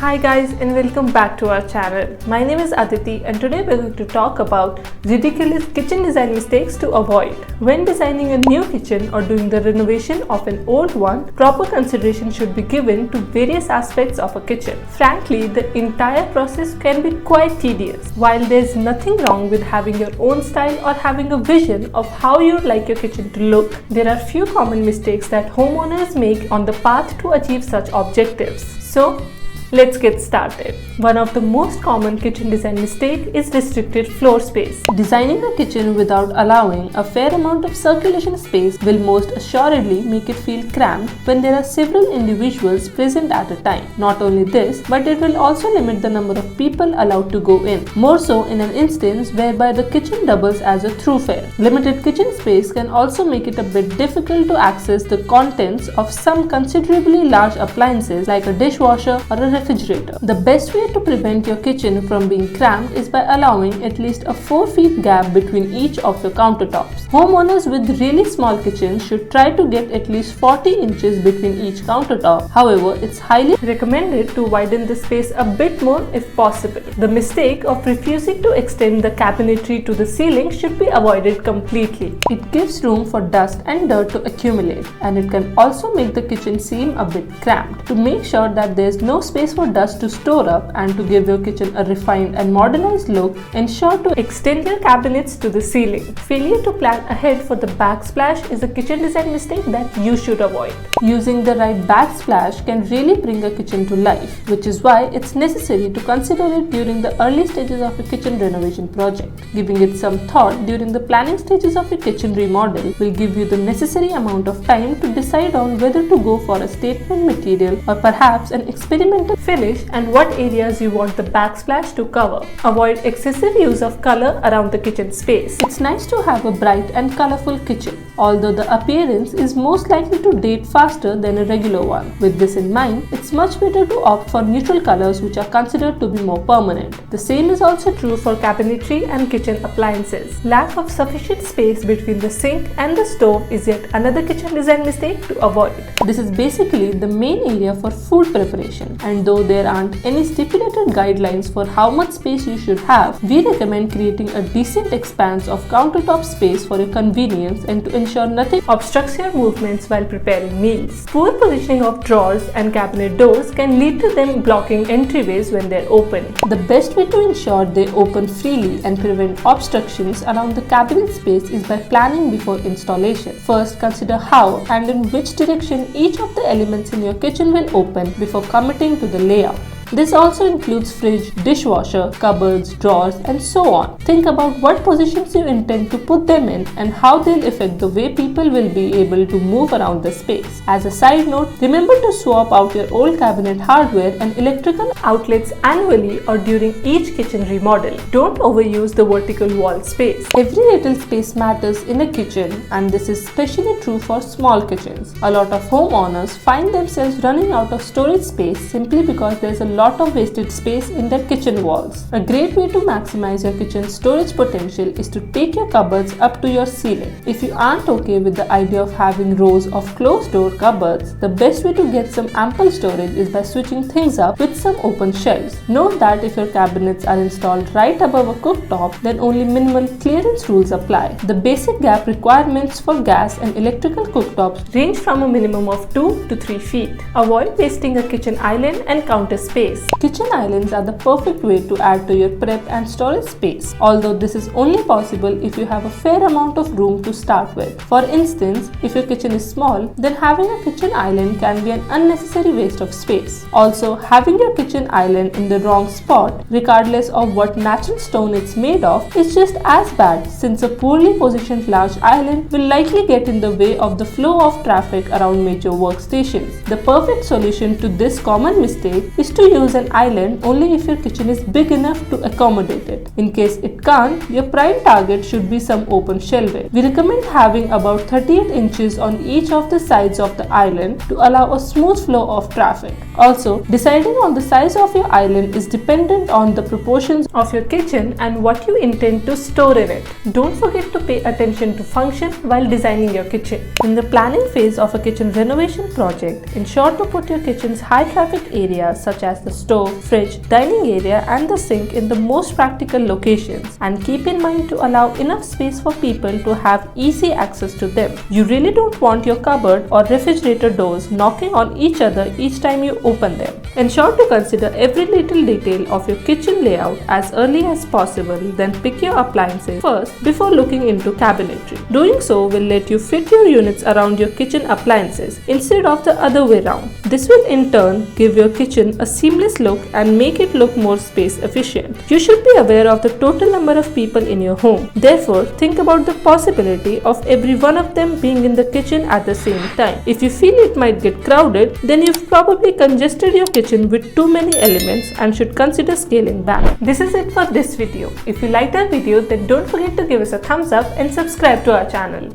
Hi guys and welcome back to our channel. My name is Aditi and today we're going to talk about ridiculous kitchen design mistakes to avoid. When designing a new kitchen or doing the renovation of an old one, proper consideration should be given to various aspects of a kitchen. Frankly, the entire process can be quite tedious. While there's nothing wrong with having your own style or having a vision of how you'd like your kitchen to look, there are few common mistakes that homeowners make on the path to achieve such objectives. So, let's get started. One of the most common kitchen design mistake is restricted floor space. Designing a kitchen without allowing a fair amount of circulation space will most assuredly make it feel cramped when there are several individuals present at a time. Not only this, but it will also limit the number of people allowed to go in, more so in an instance whereby the kitchen doubles as a thoroughfare. Limited kitchen space can also make it a bit difficult to access the contents of some considerably large appliances like a dishwasher or a refrigerator. The best way to prevent your kitchen from being cramped is by allowing at least a 4 feet gap between each of your countertops. Homeowners with really small kitchens should try to get at least 40 inches between each countertop. However, it's highly recommended to widen the space a bit more if possible. The mistake of refusing to extend the cabinetry to the ceiling should be avoided completely. It gives room for dust and dirt to accumulate, and it can also make the kitchen seem a bit cramped. To make sure that there's no space for dust to store up and to give your kitchen a refined and modernized look, ensure to extend your cabinets to the ceiling. Failure to plan ahead for the backsplash is a kitchen design mistake that you should avoid. Using the right backsplash can really bring a kitchen to life, which is why it's necessary to consider it during the early stages of a kitchen renovation project. Giving it some thought during the planning stages of a kitchen remodel will give you the necessary amount of time to decide on whether to go for a statement material or perhaps an experimental finish and what areas you want the backsplash to cover. Avoid excessive use of color around the kitchen space. It's nice to have a bright and colorful kitchen, although the appearance is most likely to date faster than a regular one. With this in mind, it's much better to opt for neutral colors which are considered to be more permanent. The same is also true for cabinetry and kitchen appliances. Lack of sufficient space between the sink and the stove is yet another kitchen design mistake to avoid. This is basically the main area for food preparation, and though there aren't any stipulated guidelines for how much space you should have, we recommend creating a decent expanse of countertop space for your convenience and to ensure nothing obstructs your movements while preparing meals. Poor positioning of drawers and cabinet doors can lead to them blocking entryways when they're open. The best way to ensure they open freely and prevent obstructions around the cabinet space is by planning before installation. First, consider how and in which direction each of the elements in your kitchen will open before committing to the layout. This also includes fridge, dishwasher, cupboards, drawers, and so on. Think about what positions you intend to put them in and how they'll affect the way people will be able to move around the space. As a side note, remember to swap out your old cabinet hardware and electrical outlets annually or during each kitchen remodel. Don't overuse the vertical wall space. Every little space matters in a kitchen, and this is especially true for small kitchens. A lot of homeowners find themselves running out of storage space simply because there's a lot of wasted space in their kitchen walls. A great way to maximize your kitchen storage potential is to take your cupboards up to your ceiling. If you aren't okay with the idea of having rows of closed door cupboards, the best way to get some ample storage is by switching things up with some open shelves. Note that if your cabinets are installed right above a cooktop, then only minimal clearance rules apply. The basic gap requirements for gas and electrical cooktops range from a minimum of 2 to 3 feet. Avoid wasting a kitchen island and counter space. Kitchen islands are the perfect way to add to your prep and storage space, although this is only possible if you have a fair amount of room to start with. For instance, if your kitchen is small, then having a kitchen island can be an unnecessary waste of space. Also, having your kitchen island in the wrong spot, regardless of what natural stone it's made of, is just as bad, since a poorly positioned large island will likely get in the way of the flow of traffic around major workstations. The perfect solution to this common mistake is to use an island only if your kitchen is big enough to accommodate it. In case it can't, your prime target should be some open shelving. We recommend having about 38 inches on each of the sides of the island to allow a smooth flow of traffic. Also, deciding on the size of your island is dependent on the proportions of your kitchen and what you intend to store in it. Don't forget to pay attention to function while designing your kitchen. In the planning phase of a kitchen renovation project, ensure to put your kitchen's high traffic areas such as the stove, fridge, dining area and the sink in the most practical locations, and keep in mind to allow enough space for people to have easy access to them. You really don't want your cupboard or refrigerator doors knocking on each other each time you open them. Ensure to consider every little detail of your kitchen layout as early as possible, then pick your appliances first before looking into cabinetry. Doing so will let you fit your units around your kitchen appliances instead of the other way around. This will in turn give your kitchen a seamless look and make it look more space efficient. You should be aware of the total number of people in your home. Therefore, think about the possibility of every one of them being in the kitchen at the same time. If you feel it might get crowded, then you've probably congested your kitchen with too many elements and should consider scaling back. This is it for this video. If you liked our video, then don't forget to give us a thumbs up and subscribe to our channel.